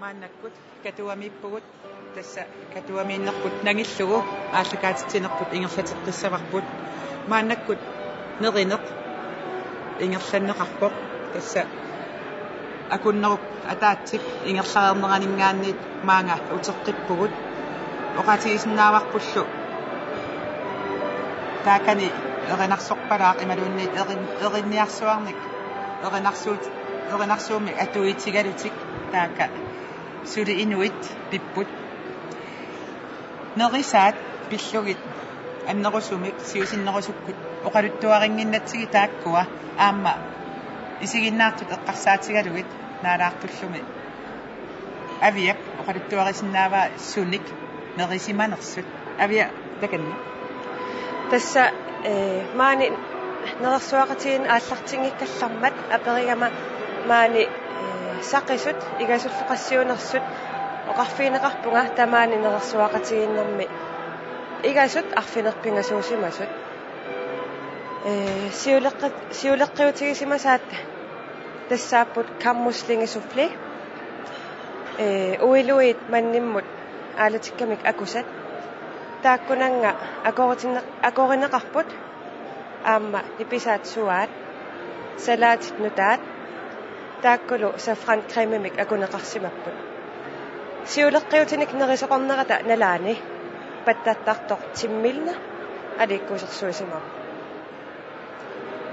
мааннаккут катуамиппугут тасса катуамииннерпут нагиллугу ааллакаатитсинерпут ингерлатеққиссаварпут мааннаккут неринеқ ингерланнеқарпоқ тасса акуннеруп атаатсик ингерлаарнеранингааниит маанга утеққиппугут оқатигисиннааварпуллу таакани эринарсорпалаақ ималуунниит эринниарсуарник эринарсууми атуитигалутик таака сули инуит пиппут нерисаат пиллугит аннерусумик сиусиннерусуккут оқалуттуарингиннатсиги тааккуа аама исигиннаартут эққарсаатигалугит наалаартуллуми авиап оқалуттуарисиннаава суник нерисиманерсут авиа таканни тасса маани нерсуақатигин ааллартингиккаллармат аперигама маани сақисут игасуллеқассиунерсут оқарфиинеқарпунга тамаани нерсуақатигиннэрми игасут арфинерпингасуусимасут сиулеққиутигисимасаат тассааппут каммуслингисуфли уилуит манниммут аалатиккамик акусат тааккунанга акоринеқарпут аама ниписаат суаат салаатит нутаат тааккулу сафран кремимик акунеқарсимаппут сиулеққиутиник нерисоқорнерата налаани паттаттартор тиммилна аликкусерсуисимаа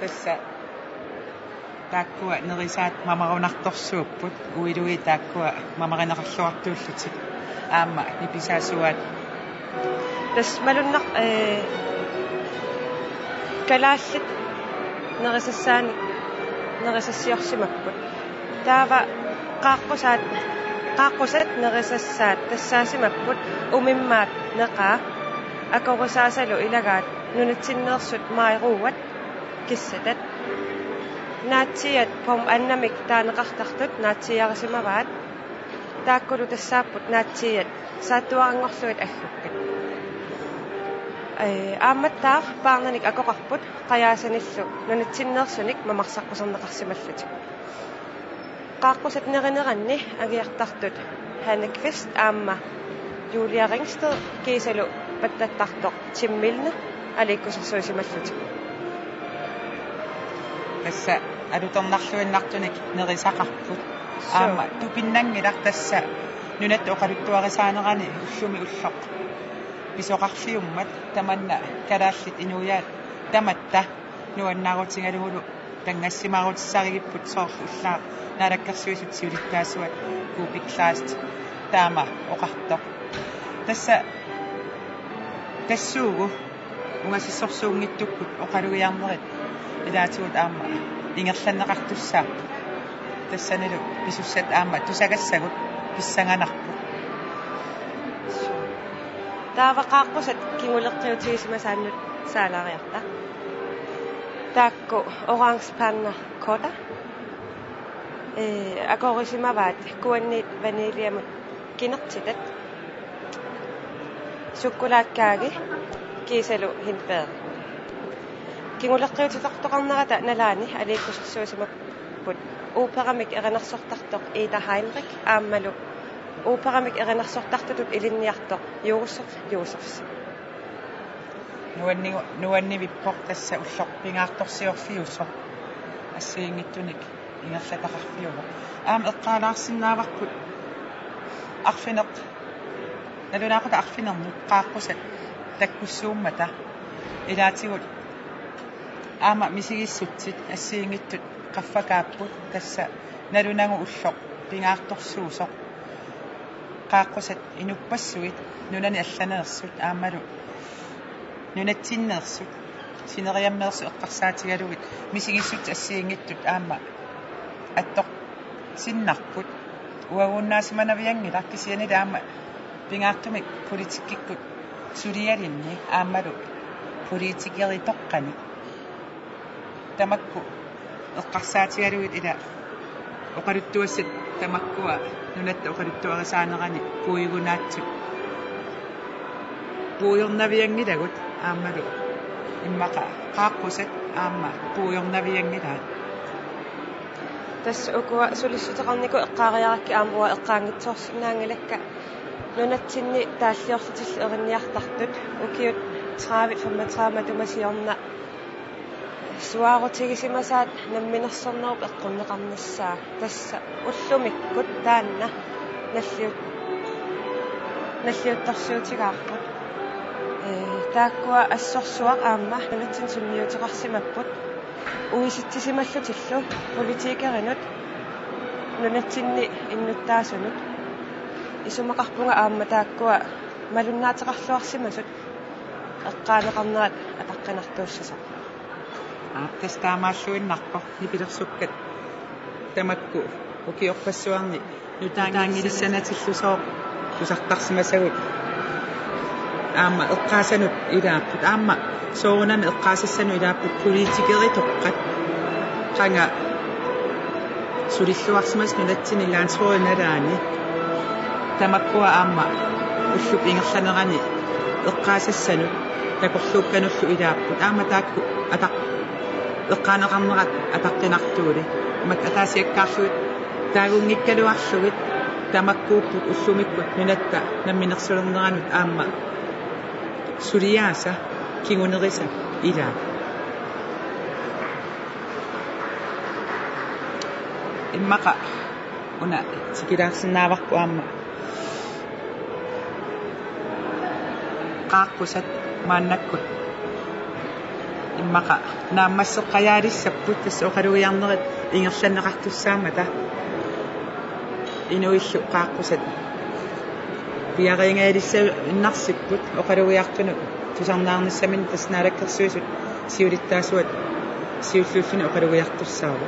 тасса тааккуа нерисаат мамарунарторсууппут уилуи тааккуа мамаринеқарлуартууллутик аама ниписаасуаат тас малуннақ калааллит нерисассаани нерисассиорсимаппут таава qaaqqusaat nerisassaat tassaasimapput umimmaat neqaa akorusaasalu ilagaat nunitsinneersut maairuuat kissatat naatsiat pom annamik taaneqartartut naatsiarsimavaat taakkulu tassaapput naatsiat saattuarangorluit aggukkat аамматтаах паарнаник акоқарпут қаяасаниллу нунитсиннеерсуник мамарсаққусернеқарсималлутик qaaqquset nerinneranni agiartartut Hanne-Kvist aamma Julia Ringsted kiisalu pattattartoq timmilna alikkusersuisimallutik тасса алутернарлуиннартуник нерисақарпут аама тупиннангилар тасса нунат оқалуттуарисаанерани уллуми уллоқ писоқарфиуммат таманна калааллит инуяат таматта нуаннаарутингалугулу тангассимаарутиссаригиппут соорлуллаа наалаккерсуисут сиулиттаасуат купиклааст таама оқартоқ тасса тассуугу унгасиссорсуунгиттуккут оқалугиарнерит илаатигут аама ингерланнеқартуссаа тассаналу писуссат аама тусагассагут писсанганарпу таавақааққусат кигулеққиутигисимасааннут саалаариарта таакку оранж панна кода акорисимаваат куанниит ванилиамут кинертитат суккулааккааги кисалу хинпеер кигулеққиутитортоқарнерата налаани аликкусерсуусимаппут ууперамик эринерсортартоқ Ида Хайнрик ааммалу ууперамик эринерсортартутут илинниартоқ Юусефс нуанни виппоқ тасса уллорпингаарторсиорфиусо ассиингиттуник ингерлатақарфиуго аам эққаалаарсиннааварпут арфинеқ налунаақута арфинернут qaaqқусат таккуссууммата илаатигут аама мисигиссутсит ассиингиттут qaffakaapпут тасса налунагу уллоқ пингаарторсуусоқ qaaqқусат инуппассуит нунани алланеерсут аамалу нунатсиннеерсут синериаммеерсу эққарсаатигалугит мисигиссут ассиингиттут аама аттоқ синнарпут уагууннаасиманавиангила кисиани таама пингаартумик политиккиккут сулиалинни аамалу политикери тоққани тамакку эққарсаатигалугит ила оқалуттуассат тамаккуа нунатта оқалуттуарисаанерани пуигунаатсут пуйорнавиангилагут аамалу иммақа qaaqқусат аама пуйорнавиангилаат تس أكوا سوليسوتقنيكو إقاريارك أمروا إقاангitsoorsinnaangalakka nunatsinni taalliorlutil erinniartartut ukiut traavit fammatraama tumasiorna suaarutigisimasaat namminersornerup eqqunneqarnassaa tassa ullumikkut taanna nalliuttarsuutigaarput taakkua assorsuaq aamma nunatsin sunniutiqarsimapput uisittisimallutillu politikerinut nunatsinni innuttaasunut isumaqarpunga aamma taakkua malunnaateqarluarsimasut eqqaaneqarnerat ataqqinartuussasa testaamaassuinnarpo nipilersukkat tamakku ukiorpassuarni nutaangilissanatillusoo tusartarsimasagut aamma eqqaasanut ilaapput aamma soorunami eqqaasassanu ilaapput politikeri toqqat qanga sulilluarsimas nunatsini laansruinalaani tamakkua aamma ulluk ingerlanerani eqqaasassanu takorluukkanullu ilaapput aamma taakku ataq eqqaaneqarnerat ataqqinartuuli mat ataasiakkaarluit taagunngikkaluarlugit tamakkuupput ullumikkut nunatta namminersulerneranut aamma suliaasa kingunerisa ilaa immaqa una sikilaarsinnaavaqpu aamma qaaqqusat maannakkut immaqa naammasseqqajaalissapput tassa oqaluiarnerit ingerlanneqartussaamata inuillu qaaqqusat piariingailissa innarsipput oqaluiartunu tusarnaarnissamin tasnaalakkersuisut siulittaasuat siulluulluni oqaluiartussaava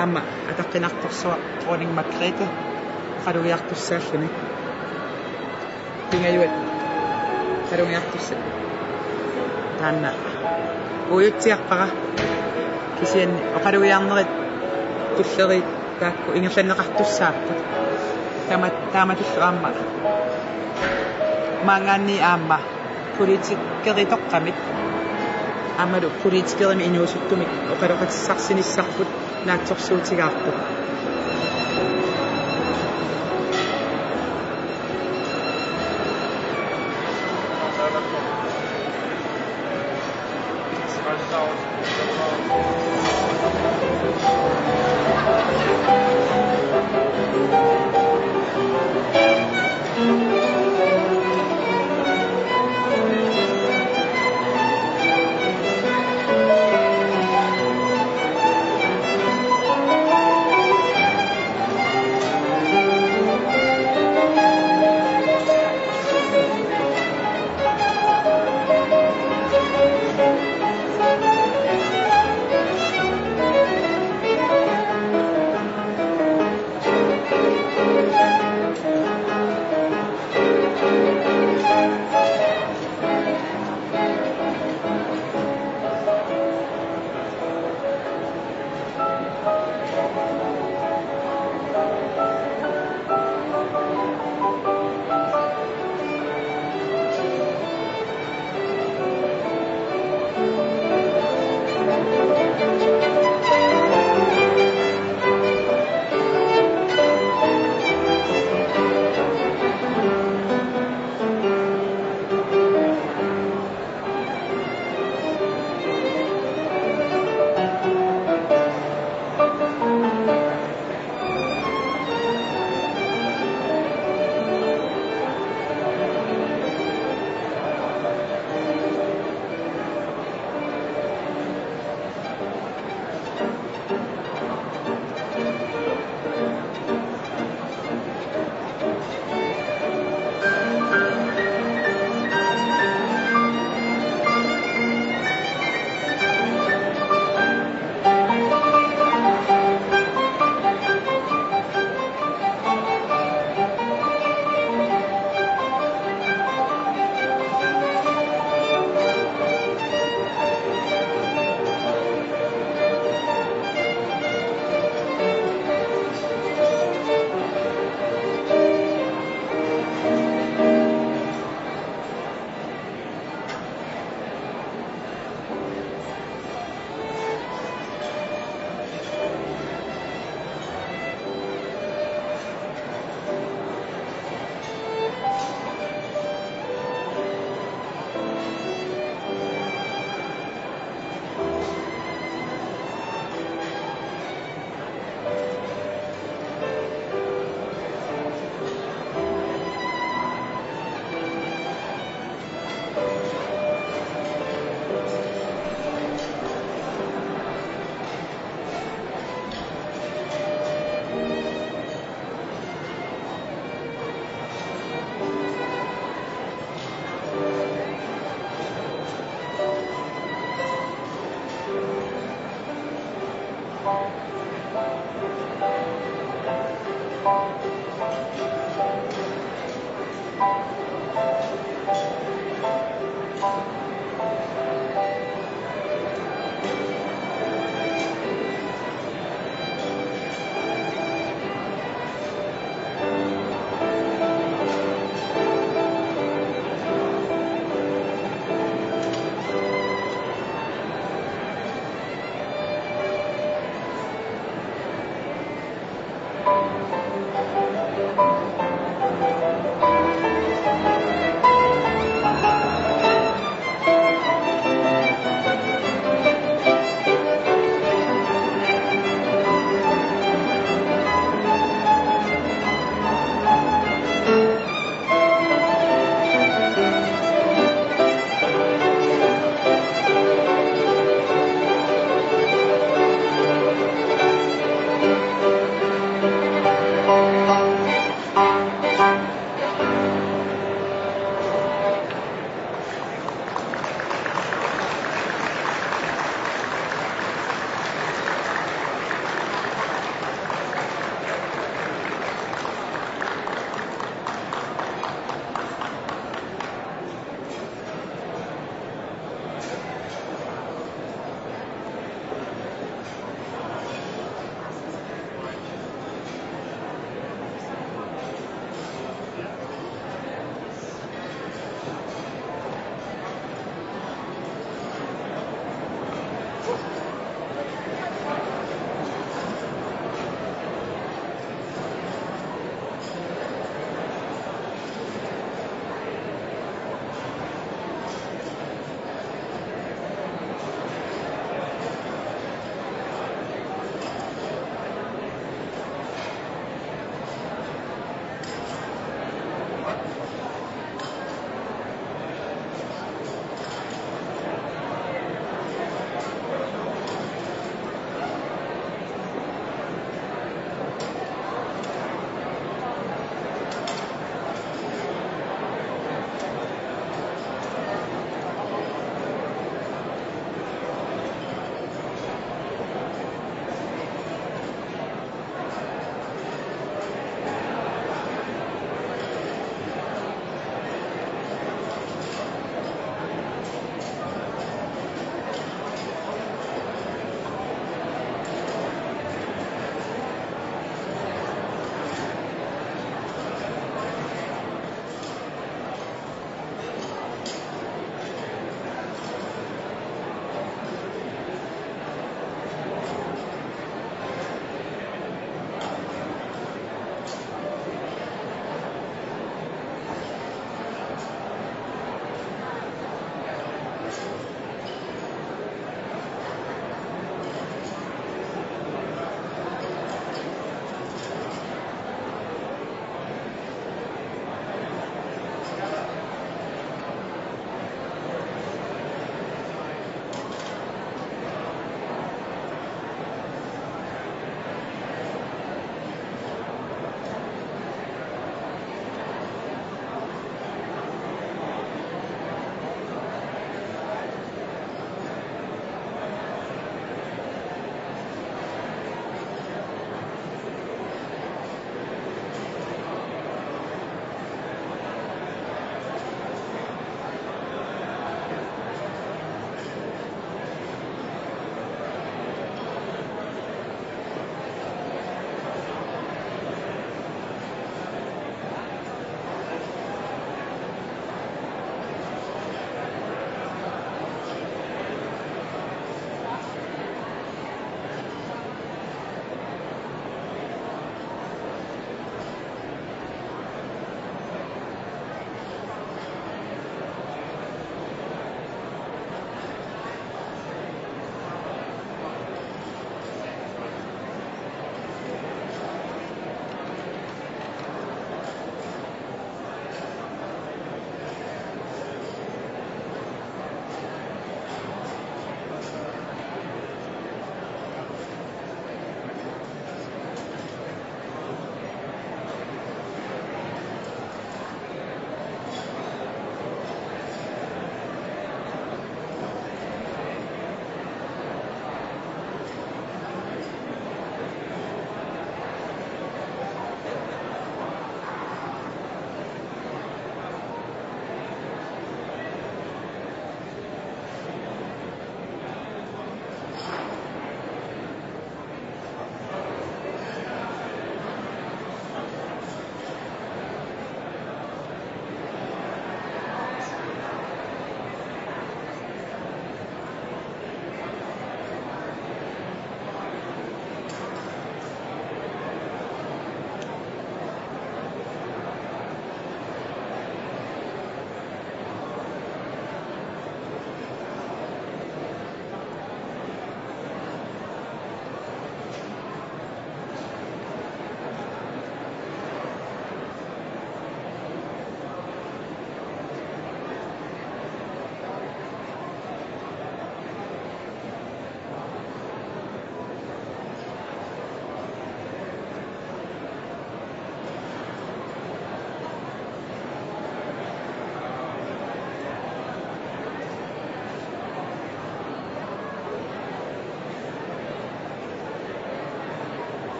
aamma ataqqinartorsuaq Dronning Margrethe oqaluiartussaalluni pingajuat oqaluiartussa taanna ujutsiarpara kisianni oqaluiarnerit tullerit taakku ingerlanneqartussaappat taamatullu aamma maangaanni aamma politikeri toqqamit aammalu politikerimi inuusuttumik oqaluqatissarsinissarput naatsorsuutigaarput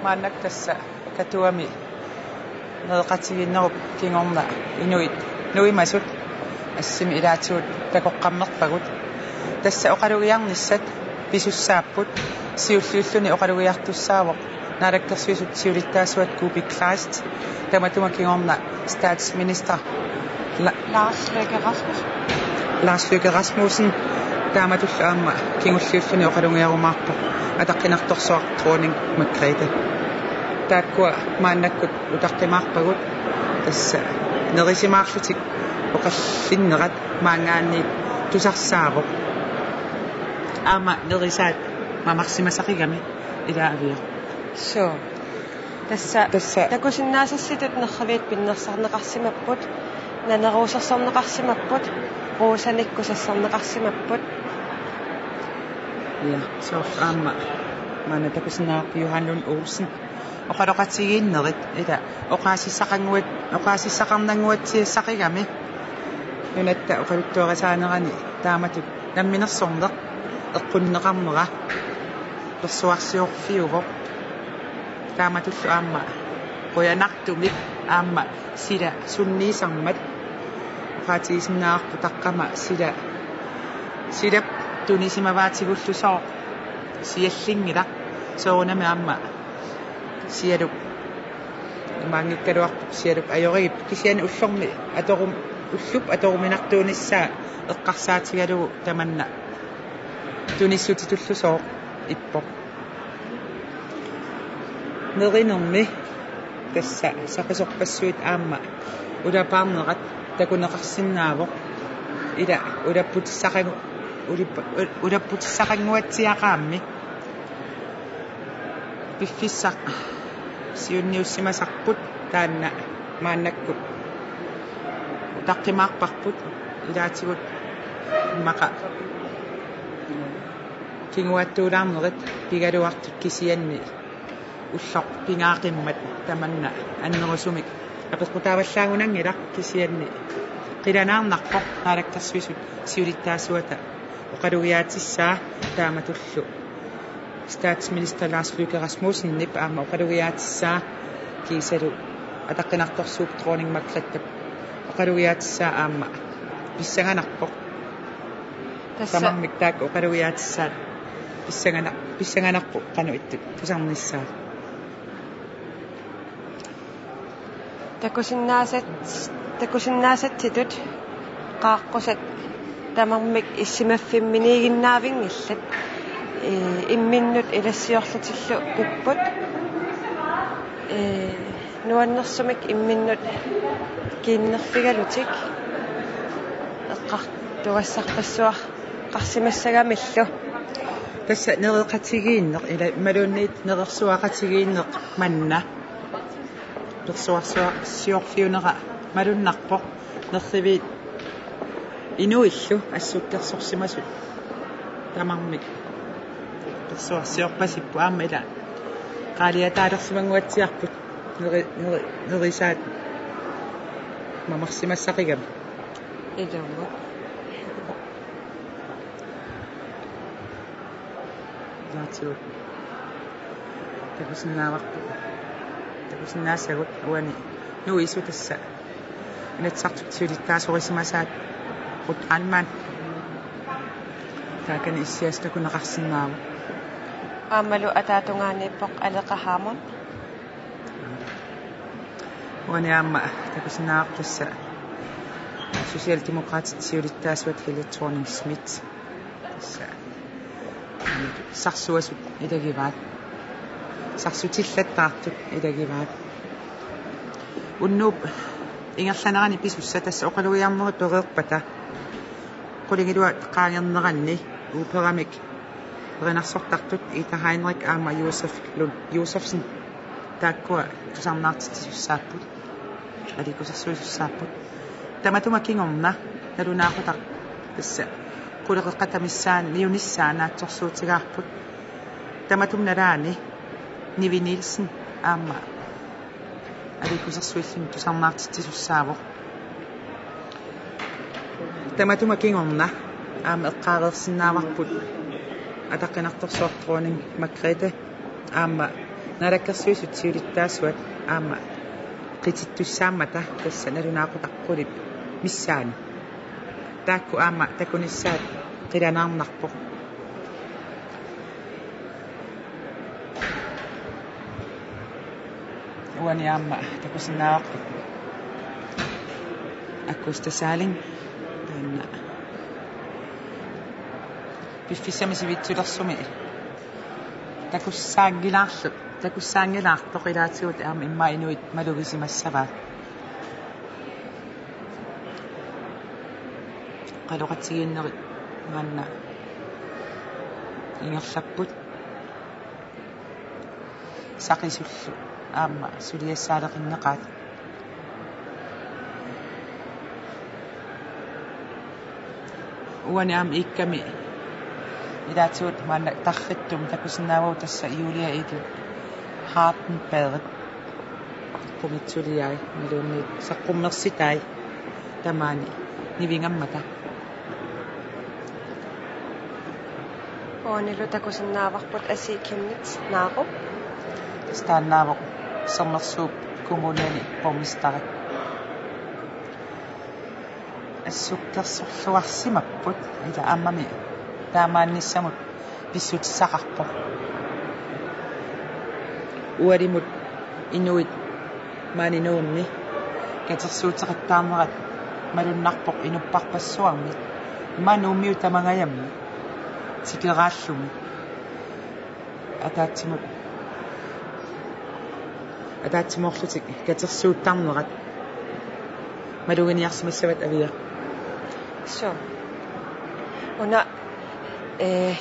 мааннак тасса катуами неэқатигиннеруп кингорна инуит нуимасут ассими илаатигут такоққаммерпагут тасса оқалугиарниссат писуссааппут сиуллиуллуни оқалугиартуссаавоқ наалаккерсуисут сиулиттаасуат кубиклааст таматума кингорна статсминистер Lars Løkke Rasmussen тааматуллаама кингуллиуллуни оқалугиарумаарпо атаққинарторсуар дронинг Маргретhe тааккуа мааннаккут утаққимаарпагут тасса нерисимаарлутик оқаллиннерат маангаанни тусарсаавоқ аама нерисаат мамарсимасақигами илаавиа so тасса такусиннаасасситут нерравиит пиннерсарнеқарсимаппут нанеруусерсарнеқарсимаппут руусаниккусассарнеқарсимаппут ja så аама мана такусиннаарпи Johan Lund Olsen оқалоқатигииннерит ила оқаасиссақарнангуатсиассақигами нунатта оқалуттуарасаанерани тааматут намминерсорнеқ эққуннеқарнера персуарсиорфиувоқ тааматуллу аама қоянартумик аама сила сунниисармат оқаатигисиннаарпу таққама сила тунисимаваатигуллусоо сиаллингила соонами аама сиалуп маангиккалуарпу сиалуп ajorigip кисиани уллорми аторум уллуп аторуминартууниссаа эққарсаатигалугу таманна туниссутитуллусоо иппоқ неринерми тасса сақисорпассуит аама улапаарнерат такунеқарсинаавоқ ила улаппутиссақангуатсиақаамми пиффиссақ сиунниуссимасарпут таанна мааннаккут утаққимаарпарпут илаатигут мақа кингуаттуулаарнерит пигалуартут кисианни уллоқ пингаақиммат таманна аннерусумик апеқутааваллаагунангила кисианни қиланаарнарпоқ наалаккарсуисут сиулиттаасуата оқалугиаатиссаа тааматуллу статсминистер Lars Løkke Rasmussen нип аама оқалугиаатиссаа кисалу атаққинарторсууп дронинг Маргретhe оқалугиаатиссаа аама писсаганарпоқ тамаммик таак оқалугиаатиссаат писсаганарпу қану иттут тусарниссаа такусиннаасатситут qaaqqusat тамармик иссимаффимминигиннаавингиллат имминнут илассиорлутиллу пуппут нуаннерсумик имминнут киннерфигалутик эққартугассарпассуар қарсимассагамиллу тасса нереқатигииннеқ ила малуунниит нерерсуақатигииннеқ манна персуарсуа сиорфиунера малуннарпоқ нерривиит инуиллу ассуттэрсорсимасут тамармик персуарсиорпасиппу аама ила qaaliataалерсимангуатсиарпут нерисаат мамарсимассақигам идэммо наатсуу такусиннаасагут уани нуисутасса инатсартутсиулиттаасорисимасаат ут алман таакани иссиастакунеқарсинаава аамалу атаатунгааниппоқ алеқахаамун уани аама такусиннаартасса социалдемократит сиулиттаасуат Helle Thorning-Schmidt тасса сарсуасут илагиваат сарсутиллаттаартут илагиваат уннууп ингерланерани писусса тасса оқалуиарнери переерпата qulingilua qaangerneranni uuperamik перенарсортартут Ita Heinrich аама Josefsen тааккуа тусарнаартитсуссааппут аликусерсуисуссааппут таматума кингорна налунаақутар тасса qulеқеққатамиссаан ниуниссаанаатсорсуутигаарпут таматум налаани Nivi Nielsen аама аликусерсуиллун тусарнаартитсуссаавоқ таматума кингорна аама эққаареерсинааварпут атаққинарторсуартруунин Маргретhe аама narakkersuisutiulittaasuat aama qitittussaamata tassa nalunaaqutaqqulit missaani taakku aama takunissaat qilanaarnarpo uani aama takusinnaaqut akkustasaalin taanna piffissamisiviitsulersumi takussaangilaarpoq ilaatigut aama imma inuit malugisimassava qaluqatigiinnerit manna ingerlapput saqisullu aama suliassaaleqinneqaat uani aama ikkami ilaatigut manna tarrittum takusinnaavau tassa Julia Edel Hartenbadet komitsuliai milunni saqqummersitai tamaani nivingammata oonilu takusinnaavarput asiikimnit naaqu staannaavoq sernersuup kommunani pormistaret assukkersorluarsimapput ila ammami taamaannissamut pissutissaqarpo ualimut inuit maaninuummi katersuuteqattaarnerat malunnarpoq inupparpassuarmi manuummiu tamangayammi tikeraallumi ataatimorlutik katersuuttarnerat maluginiarsimassavat avia så una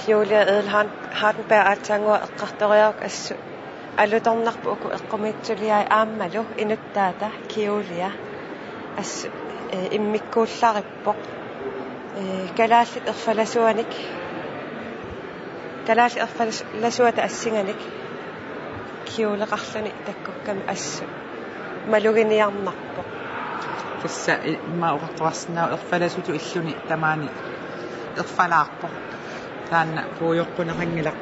Julia Edel Hartenberg atangua eqqartoriaq assu alutornarpu uku eqqumitsuliai aammalu inuttaata kiulia assu immikkuullarippoq kalaallit erfalasuata assinganik kiuleqarluni takkukkami assu maluginiarnarpoq tassa imma uqartorarsinnaa erfalasutu illuni tamaani erfalaarpoq taanna puujoqqunaqangilaq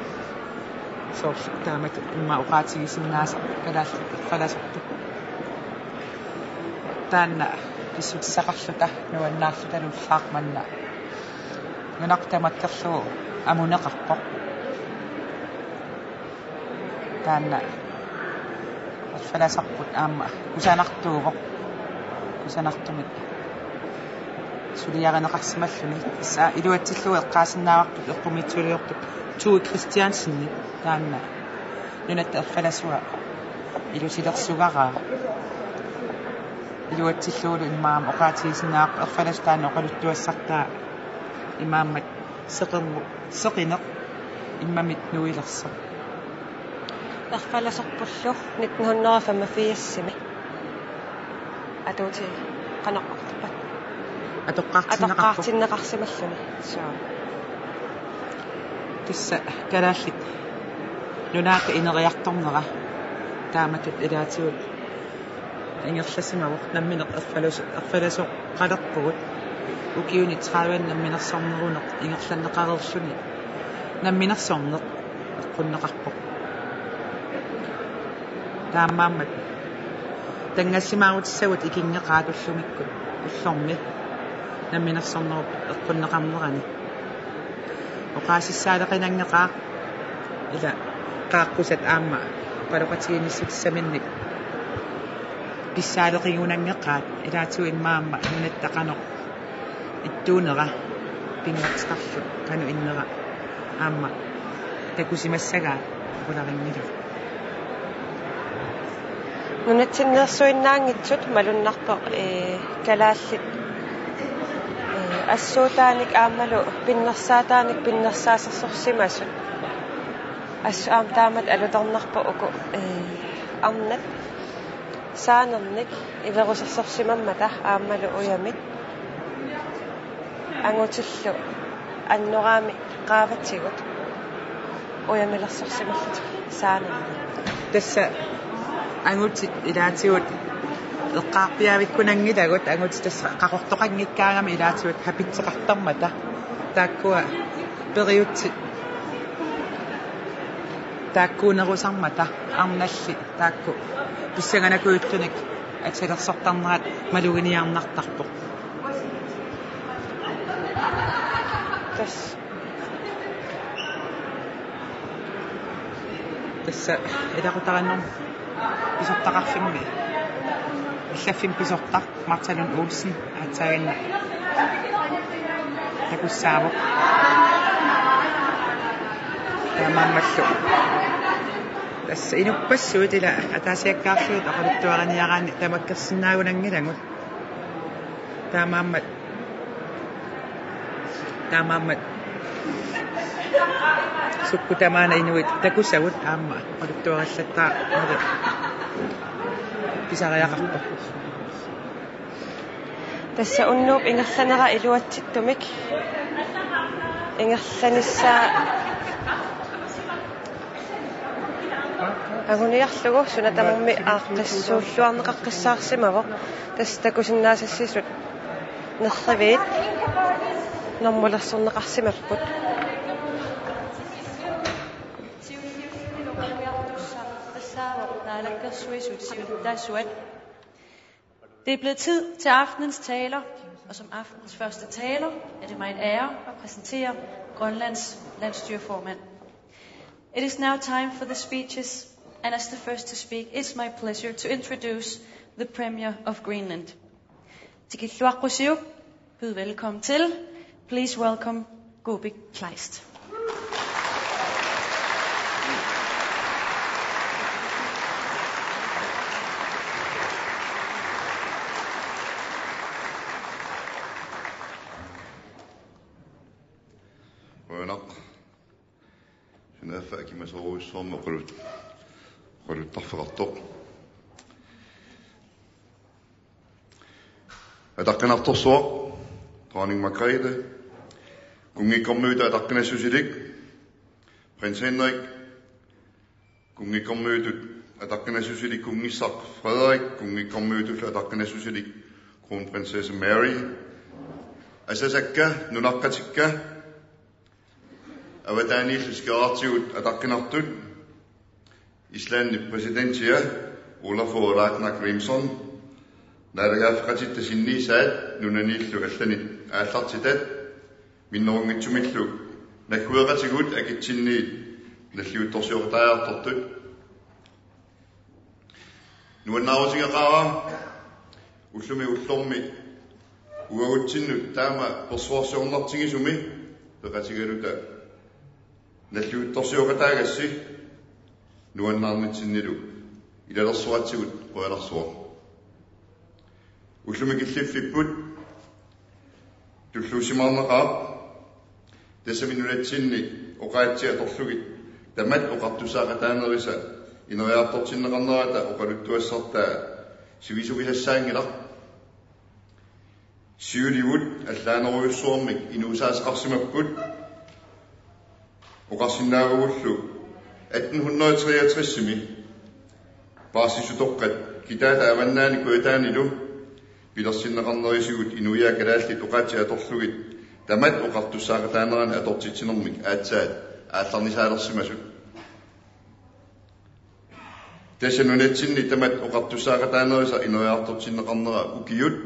soorlu taamatu imma uqaatigisinnaasa kalaallit erfalasortu taanna pissutissaqarluta nuannaarlutalullaarmanna nunaqtamakkerlugu amuneqarpoq taanna erfalasarput aama kusanartumit suliareneqarsimalluni issa iluatsillugu eqqaasinnaavaqtut eqqumitsuliortut Tue Christiansenni taanna nunatta erfalasua ilusilersugaraa iluatsillugu immaam oqaatigisinnaaq erfalas taanna oqaluttuassartaa imaammat seqineq immamit nuilersoq erfalasorpullu 1985 atuuti qanoqqartupat atoqqaartinneqarsimalluni so tissa kalaallit nunaaka ineriartornera taamatut ilaatigut ingerlasimavoq nammineq erfalasoq qalerpugut ukiuni 30 namminersorneruneq ingerlanneqarerluni namminersorneq eqqunneqarpoq taammaammat tangassimaarutissavut ikingeqaatullumikku ullormi namminersornerup eqqunneqarnerani oqaasissaaleqinangeqaaq ila qaaqqusat aamma qaloqatiginissutsamminnik pissaaleqiguunangeqaat ilaatigu immaamma nunattaqanoq ittuunera pingertiqarlu qanu innera aamma takusimassagaat qularingila nunatsinneersuinnaangitsut malunnarpoq kalaallit assuutaanik aammalu pinnersaasersorsimasut assu aam taamat alutornarpo uku arnat saanernik ilerussersorsimammata aammalu uyamit angutillu annoraami qaavatigut uyamilersorsimallut saanernik tassa angutit ilaatigut eqqaarpiavikkunangilagut angutit tassa qaqortoqanngikkaagami ilaatigut hapitseqartarmata taakkua periutsit тааккуунерусармата арналли таакку писсаганакуйуттуник атилерсортарнерат малугиниарнартарпоқ тасса илақутараннер писортақарфимми иллаффим писортақ Марталун Олсен аатсаагинна такуссаавоқ таамааммаллу тасса инуппассуут ила атаасиаккаарлуут ақалуттуараниараани тамаккерсинаагунангилагут таамааммат сукку тамаана инуит такуссагут аама ақалуттуараллаттаа мали писариақарпо тасса уннууп ингерланера илуатситтумик ингерланиссаа агуниарлугу сунатамумми ааққиссууллуарнеқаққиссаарсимаво тасса такусиннаасассисут нерривиит нормулерсорнеқарсимаппут Det er blevet tid til aftenens taler, og som aftenens første taler er det mig en ære at præsentere Grønlands landsstyreformand. It is now time for the speeches, and as the first to speak, it's my pleasure to introduce the Premier of Greenland. Tikilluaqqusiuk, byd velkommen til. Please welcome Gobik Kleist. Fæki med så som og qullut tarfaqartoq ataqinartorsuaq Dronning Margrethe kungikormuuta ataqinassusilik Prins Henrik kungikormuutut ataqinassusilik kungissaq Frederik kungikormuutul ataqinassusilik Kronprinsesse Mary asasakka nunaqqatikka avataaniilluskeraartigut ataqkinartut Islanni presidentia Olafur Ragnar Grímsson naalagaafqatittasinniisaat nunaniillu allanit aallartitat minnerungitsumillu nakkueqatigut akitsinniit nalliuttorsiortaajartortut nuannaarutigeqaara ullumi ullormi uaguttinnut taama persuarsiornartigisumi peqatigaluta nalliuttorsiortaagassi nuannaarnitsinnilu ilalersuatsigut qoyalersuor ullumi killiffipput tulluusimaarneqaap tassaminunatsinni oqaatsia torlugit tamat oqartusaaqataanerisa ineriaartortinneqarnerata oqaluttuassartaa sivisuvisassaangilaq siulivut allaaneruyussuormik inuusaasqarsimapput oqarsinnaagugullu 1863-simi paasisutoqqat kitaala avannaani kuetaanilu pilersinneqarnerisigut inuiakalaallit oqaatsia torlugit tamat oqartussaaqataanerani atortitsinermik aatsaat aallarnisaalersimasut tassanunatsinni tamat oqartussaaqataanerisa ineriaartortinneqarnera ukiyut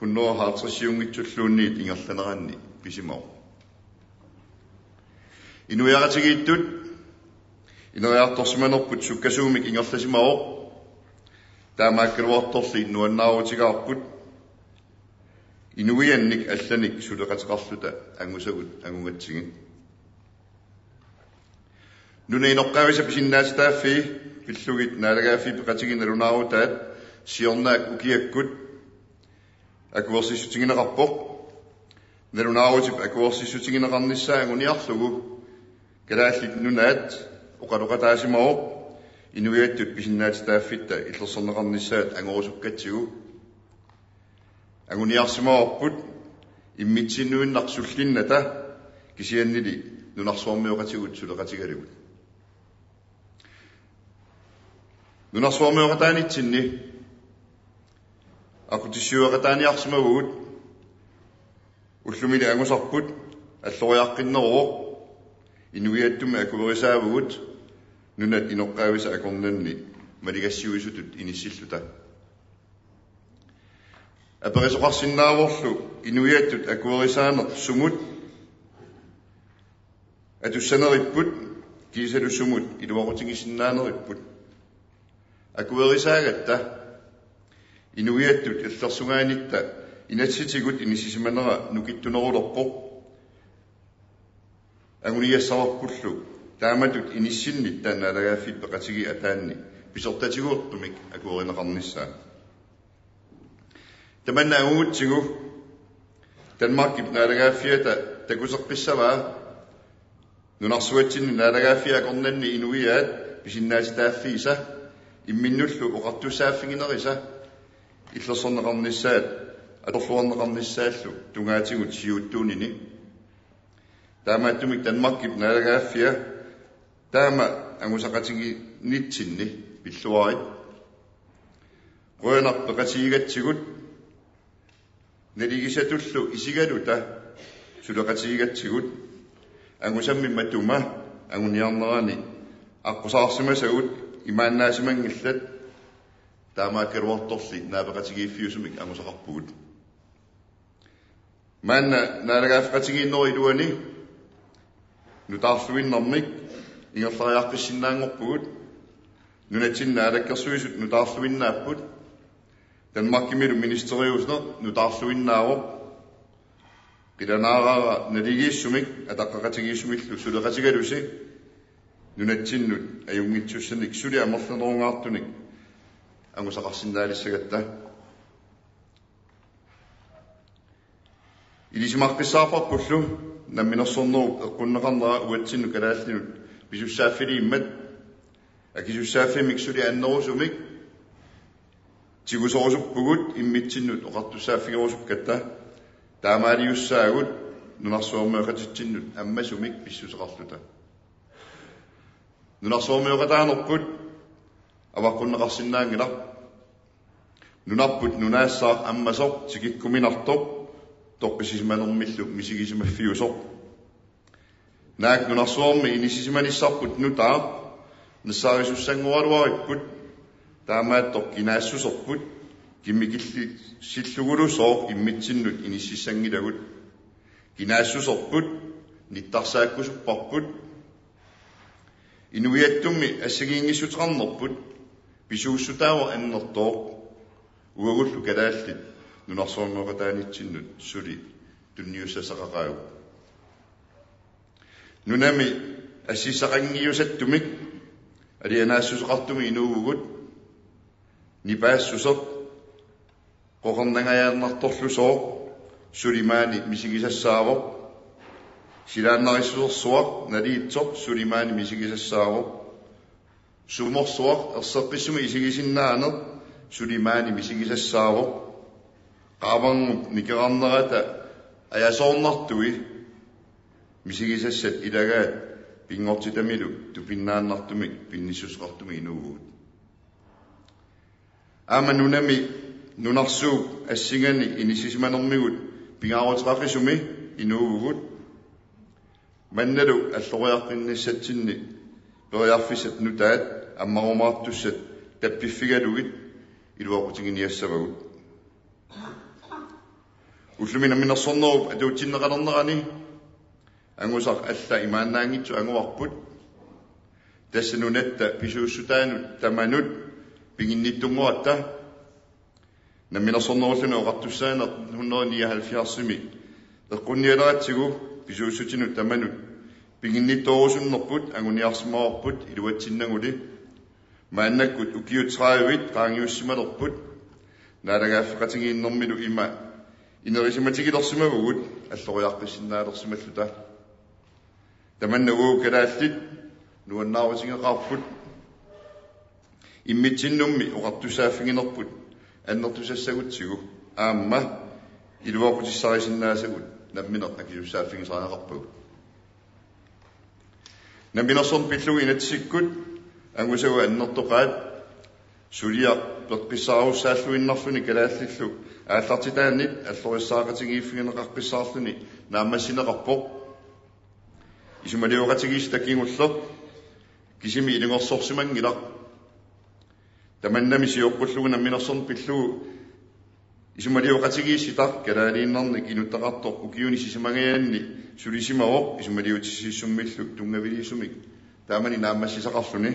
150-siungitsulluunniit ingerlaneranni pisimao inuiaqatigiittut ineriaartorsimanerput sukkasuumik ingerlasimao taamaakkaluartorli nuannaaruutigaarput inuiannik allanik suleqatiqarluta angusagut angungatsingit nuna inoqqaavisa pisinnaasitaaffi pillugit naalagaaffi peqatiginalunaaruutaat siornaak ukiakkut akuersissutigineqarpoq nalunaaruutip akuersissutigineqarnissaa anguniarlugu kalaallit nunaat oqaluqataasimao inuiattut pisinnaatitaafitta illerserneqarnissaat angorusukkatsigu anguniarsimaorput immitsinnuinnarsullinnata kisiannili nunarsuarmiuqatigut suleqatigalugut nunarsuarmiuqataanitsinni aqutissiuaqataaniarsimagugut ullumili angusarput alloriaqqinneruoq inuiattuma akuverisaavugut nunat inoqqaavisa akornanni maligassiuisutut inissilluta aperesoqarsinnaavorlu inuiattut akuerisaaneq sumut atussaneripput kiisalussumut iluaqutigissinnaaneripпут akuerisaagatta inuiattut illersungaanitta inatsitigut inisisimanera nukittunerulorpo anguniassararpullu taamatut inissinni taannaalagaaffit peqatigi ataanni pisortatiguurtumik akuerineqarnissaa tamanna aguutsigu Danmarkip naalagaafiata takuseqqissavaa nunarsuatsinni naalagaafia akornanni inuiaat pisinnaasitaaffiisa imminnullu oqartussaaffiginerisa illersorneqarnissaat atorluarneqarnissaallu tungaatigut siuuttuunini taamaattumik Danmarkip naalagaaffia taama angusaqatigi nitsinni pilluarit qoyanarpeqatigigatsigut naligisatullu isigaluta suleqatigigatsigut angusammimatuma anguniarnerani аққусаарсимасагут имааннаасимангиллат таамааккалуарторли наапеқатигииффиусумик ангусақарпугут маанна наалагааффеқатигииннери илуани нутаарлуиннэрмик ингерлариаққиссиннаангорпугут нунатсиннаалаккерсуисут нутаарлуиннааппут Danmarkимилу министериуснер нутаарлуиннаавоқ қиланаараа налигииссумик атаққақатигииссумиллу сулеқатигалуси нунатсиннут аюнгитсуссаник сули амерланерунгаартуник ангусақарсиннаалиссагатта илисимаққиссаарпарпуллу намминерсорнеру эққуннеқарнера уатсинну калааллинут писуссааффилииммат акисуссааффимик сули аннерусумик тигусорусуппугут иммитсиннут оқартуссааффигерусуккатта таамаалиуссаагут нунарсуормеқатитсиннут аммасумик писсусеқарлута нунарсуормеқатаанерпут аваққуннеқарсиннаангила нунарпут нунаассаар аммасор тикиккуминартоқ тоққисисиманермиллу мисигисимаффиусоқ наак нунарсуорми инисисиманиссарпут нутаа нассаарисуссангуалуариппут таамааттоқ кинаассусерпут киммикилли силлугулусоо иммитсиннут иниссиссангилагут кинаассусерпут ниттарсааккусуппарпут инуиаттумми ассагиингиссутеқарнерпут писууссутаава аннертоо уагуллу калааллит нунарсуормеқатаанитсиннут сули тунниуссасақақаагу нунами ассисақангиусаттумик алианаассусеқартуми инуугут нипаассусеқ қоқарнангаяарнарторлусоо сулимаани мисигисассаавоқ силааннариссуерсуақ налиитсоқ сулимаани мисигисассаавоқ суморсуақ ерсеққиссуми исигисиннаанер сулимаани мисигисассаавоқ qaavanguk nikerarnerata ajasорнартуи мисигисассат илагаат пингортитамилу тупиннааннартумик пинниссусеқартуми инуугуут аама нунами нунарсуук ассигани инисисиманермигут пингаарутеқақисуми инуугуут манналу аллориаққинниссатсинни периарфисат нутаат аммарумаартуссат таппиффигалугит илуақутигиниассавагут уллумина минерсорнеруп атуутсиннеқалернерани ангусақ алла имааннаангитсу ангуарпут тассанунатта писууссутаанут таманут пигинниттунгуатта намминерсорнеруллуна оқартуссаанер 179-ми эққунниалератсигу писууссутинут таманут пигиннитторусуннерпут ангуниарсимаарпут илуатсиннагули мааннаккут укиутраавит qaangiussimalerput наалагааффеқатигииннэрмилу има инерисиматигилерсимагугут аллориаққиссиннаалерсималлута таманнагуу калааллит нуаннаарутингеқарпут иммитсиннумми оқартусааффигинерпут аннертусассагутсигу аама илуақутиссарисиннаасагут намминеқ акисуссааффигисаанеқарпагут намминерсорн пиллуги инатсиккут ангусагу аннертоқаат сулиа пеққиссааруссааллуиннарлуни калааллиллу ааллартитааннит аллориссаақатигииффигинеқаққиссаарлуни нааммассинеқарпоқ исумалиоқатигис такингуллер Kisimi ilingorsorsimangila. Tamannamisiuqqullugunam minarsorn pillu isumaliuqatigiissitaq kalaaliinnarnik inuttaqartoq ukiunisisimangayanni sulisimavoq isumaliutisissummillu tungavilisumik taamani naammassisaqarluni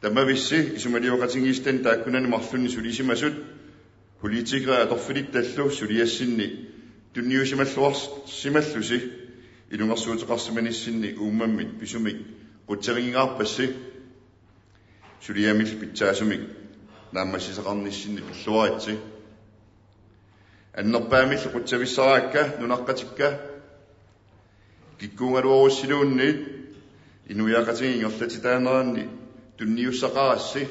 tamavissi isumaliuqatigiisten taakkunani marlunni sulisimasut politikere atorfilittallu suliassinni tunniusimalluarsimallusi ilungersuuteqarsimanissinni uummammit pisumik qutseringigaarpassi suliamil pitsaasumik naammassisaqarnissinni tulluaritsi annerpaamillu qutsavissaraakka nunaqqatikka kikkuungaluorussiluunniit inuiaqatigingerlatitaaneranni tunniussaqarassi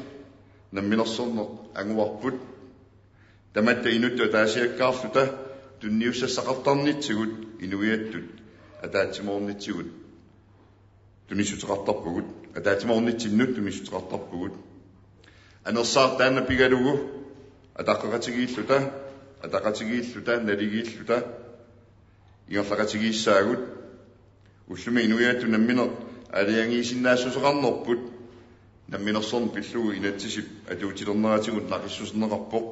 namminersorneq anguarput tamatta inuttu taasiakkaarluta tunniussassaqartarnitsigut inuiattut ataatsimornitsigut tunissuteqartarpugut ataatsimornitsinnut tunissuteqartarpugut anersaartaanna pigalugu ataqatigiilluta naligiilluta ingerlaqatigiissaagut ullumi inuiattu namminer aliangiisinnaassuseqarnerput namminersorn pillugu inatsisip atuutilerneratigut naqissuserneqarpoq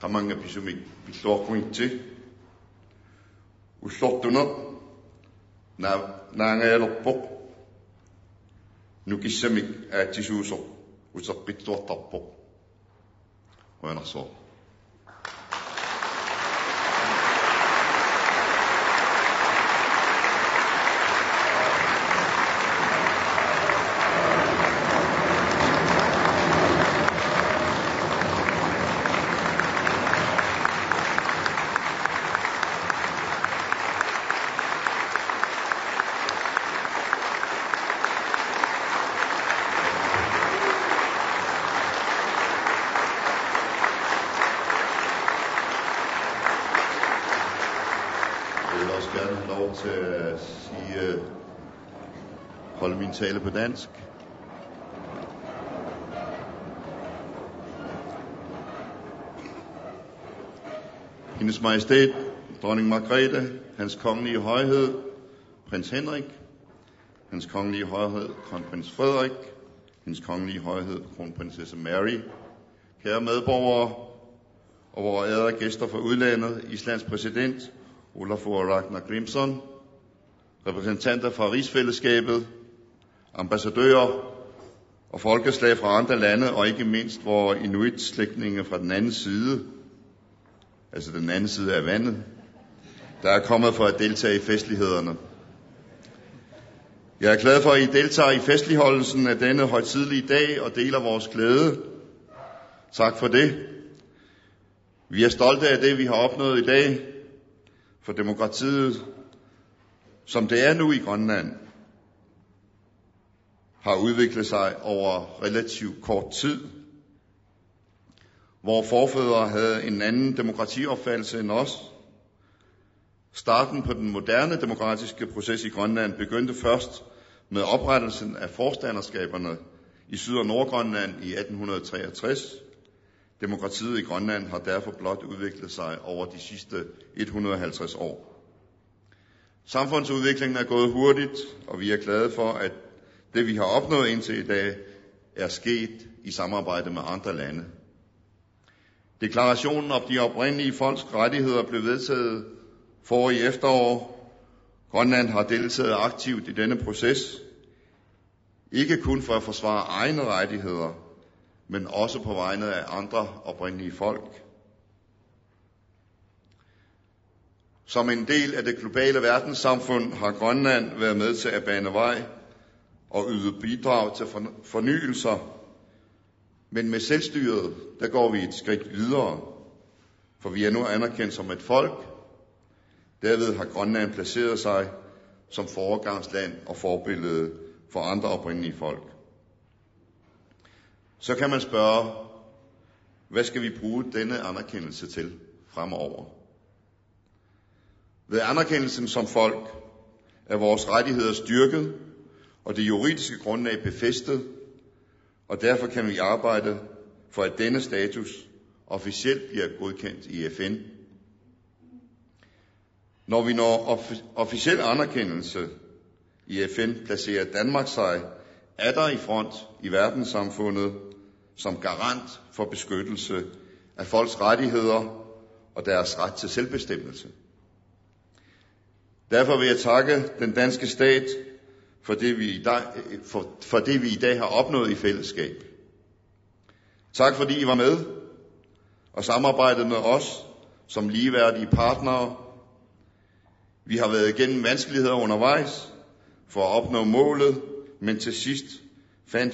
qamanga pisumik pilluarqungitsi ullortuneq naangayalerpoq nukissamik aattisuusoq uteqqittuartarpoq uanarsoor holde min tale på dansk. Hendes Majestæt, Dronning Margrethe, Hans Kongelige Højhed, Prins Henrik, Hans Kongelige Højhed, Kronprins Frederik, Hendes Kongelige Højhed, Kronprinsesse Mary, kære medborgere og vores ærede gæster fra udlandet, Islands præsident, Ólafur Ragnar Grímsson, repræsentanter fra rigsfællesskabet, ambassadører og folkeslag fra andre lande, og ikke mindst vores inuit-slægtninge fra den anden side, altså den anden side af vandet, der er kommet for at deltage i festlighederne. Jeg er glad for, at I deltager i festligholdelsen af denne højtidelige dag og deler vores glæde. Tak for det. Vi er stolte af det, vi har opnået i dag, for demokratiet, som det er nu i Grønland, har udviklet sig over relativt kort tid. Vores forfædre havde en anden demokratiopfattelse end os. Starten på den moderne demokratiske proces i Grønland begyndte først med oprettelsen af forstanderskaberne i Syd- og Nordgrønland i 1863. Demokratiet i Grønland har derfor blot udviklet sig over de sidste 150 år. Samfundsudviklingen er gået hurtigt, og vi er glade for, at det vi har opnået indtil i dag, er sket i samarbejde med andre lande. Deklarationen om de oprindelige folks rettigheder blev vedtaget forrige efterår. Grønland har deltaget aktivt i denne proces, ikke kun for at forsvare egne rettigheder, men også på vegne af andre oprindelige folk. Som en del af det globale verdenssamfund har Grønland været med til at bane vej og yde bidrag til fornyelser. Men med selvstyret, der går vi et skridt videre, for vi er nu anerkendt som et folk. Derved har Grønland placeret sig som foregangsland og forbillede for andre oprindelige folk. Så kan man spørge, hvad skal vi bruge denne anerkendelse til fremover? Ved anerkendelsen som folk er vores rettigheder styrket og det juridiske grundlag befæstet, og derfor kan vi arbejde for, at denne status officielt bliver godkendt i FN. Når vi når officiel anerkendelse, i FN placerer Danmark sig atter i front i verdenssamfundet som garant for beskyttelse af folks rettigheder og deres ret til selvbestemmelse. Derfor vil jeg takke den danske stat for det, vi i dag har opnået i fællesskab. Tak fordi I var med og samarbejdede med os som ligeværdige partnere. Vi har været igennem vanskeligheder undervejs for at opnå målet, men til sidst fandt